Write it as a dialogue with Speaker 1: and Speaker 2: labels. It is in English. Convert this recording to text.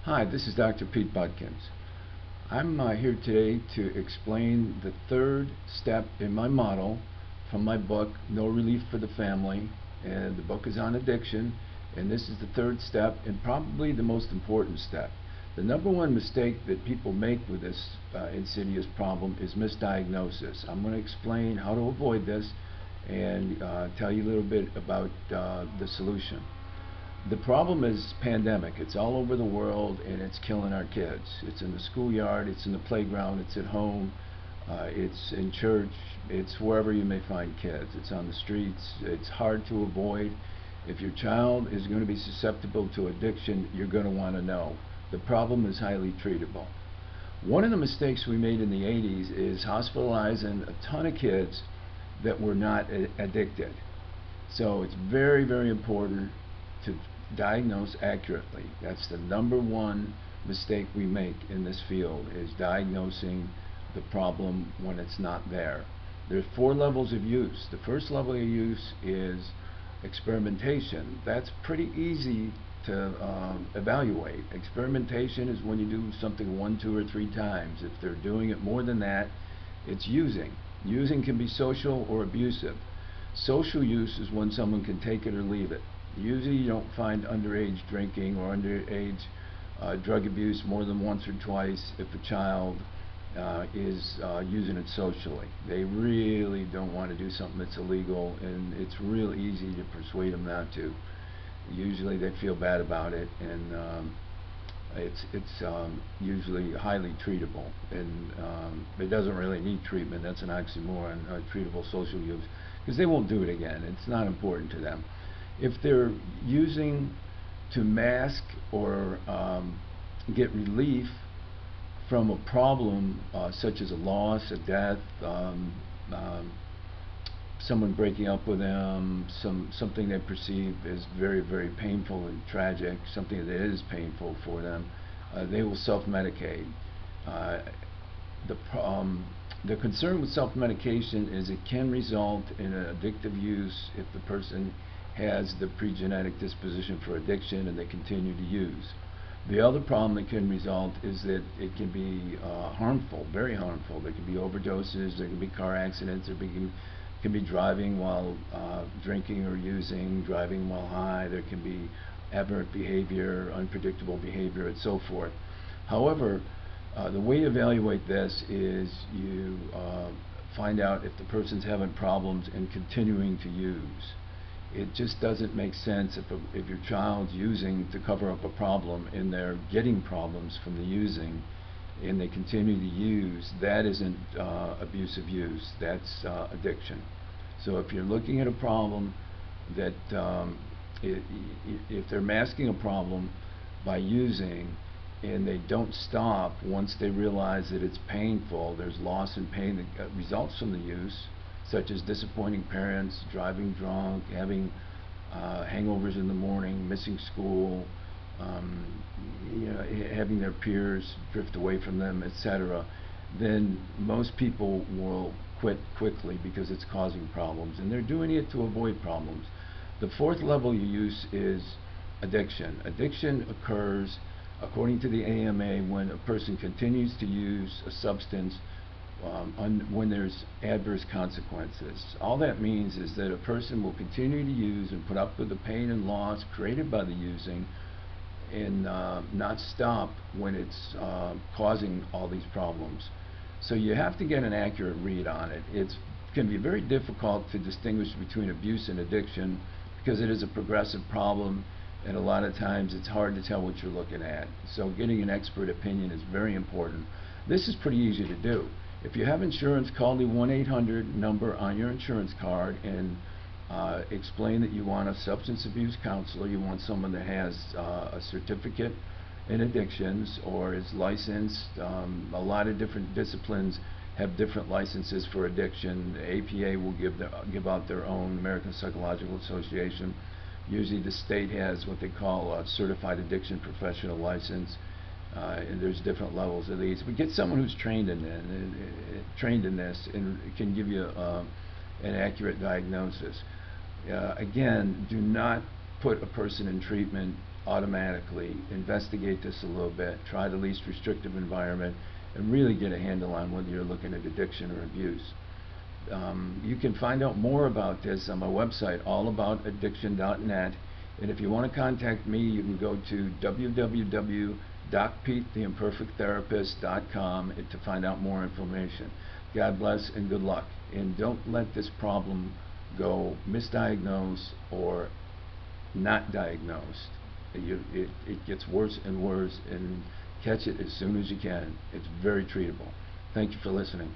Speaker 1: Hi, this is Dr. Pete Butkins. I'm here today to explain the third step in my model from my book, No Relief for the Family. And the book is on addiction, and this is the third step and probably the most important step. The number one mistake that people make with this insidious problem is misdiagnosis. I'm going to explain how to avoid this and tell you a little bit about the solution. The problem is pandemic. It's all over the world and it's killing our kids. It's in the schoolyard, it's in the playground, it's at home, it's in church, it's wherever you may find kids. It's on the streets. It's hard to avoid. If your child is going to be susceptible to addiction, you're going to want to know. The problem is highly treatable. One of the mistakes we made in the 80s is hospitalizing a ton of kids that were not addicted. So it's very, very important to diagnose accurately. That's the number one mistake we make in this field, is diagnosing the problem when it's not there. There's 4 levels of use. The first level of use is experimentation. That's pretty easy to evaluate. Experimentation is when you do something 1, 2, or 3 times. If they're doing it more than that, it's using. Using can be social or abusive. Social use is when someone can take it or leave it. Usually you don't find underage drinking or underage drug abuse more than once or twice if a child is using it socially. They really don't want to do something that's illegal, and it's real easy to persuade them not to. Usually they feel bad about it, and it's usually highly treatable, and it doesn't really need treatment. That's an oxymoron, treatable social use, because they won't do it again. It's not important to them. If they're using to mask or get relief from a problem such as a loss, a death, someone breaking up with them, something they perceive as very, very painful and tragic, something that is painful for them, they will self-medicate. The concern with self-medication is it can result in an addictive use if the person has the pre-genetic disposition for addiction and they continue to use. The other problem that can result is that it can be harmful, very harmful. There can be overdoses, there can be car accidents, there can be driving while drinking or using, driving while high, there can be aberrant behavior, unpredictable behavior, and so forth. However, the way you evaluate this is you find out if the person's having problems and continuing to use. It just doesn't make sense if your child's using to cover up a problem and they're getting problems from the using and they continue to use. That isn't abusive use, that's addiction. So if you're looking at a problem that if they're masking a problem by using and they don't stop once they realize that it's painful, there's loss and pain that results from the use, such as disappointing parents, driving drunk, having hangovers in the morning, missing school, having their peers drift away from them, etc., then most people will quit quickly because it's causing problems, and they're doing it to avoid problems. The 4th level you use is addiction. Addiction occurs, according to the AMA, when a person continues to use a substance when there's adverse consequences. All that means is that a person will continue to use and put up with the pain and loss created by the using and not stop when it's causing all these problems. So you have to get an accurate read on it. It can be very difficult to distinguish between abuse and addiction because it is a progressive problem, and a lot of times it's hard to tell what you're looking at. So getting an expert opinion is very important. This is pretty easy to do. If you have insurance, call the 1-800 number on your insurance card and explain that you want a substance abuse counselor, you want someone that has a certificate in addictions or is licensed. A lot of different disciplines have different licenses for addiction. The APA will give out their own, American Psychological Association. Usually the state has what they call a certified addiction professional license. And there's different levels of these. But get someone who's trained in this and can give you an accurate diagnosis. Again, do not put a person in treatment automatically investigate this a little bit, try the least restrictive environment, and really get a handle on whether you're looking at addiction or abuse. You can find out more about this on my website, allaboutaddiction.net, and if you want to contact me, you can go to www.DocPeteTheImperfectTherapist.com to find out more information. God bless and good luck, and don't let this problem go misdiagnosed or not diagnosed. It gets worse and worse, and catch it as soon as you can. It's very treatable. Thank you for listening.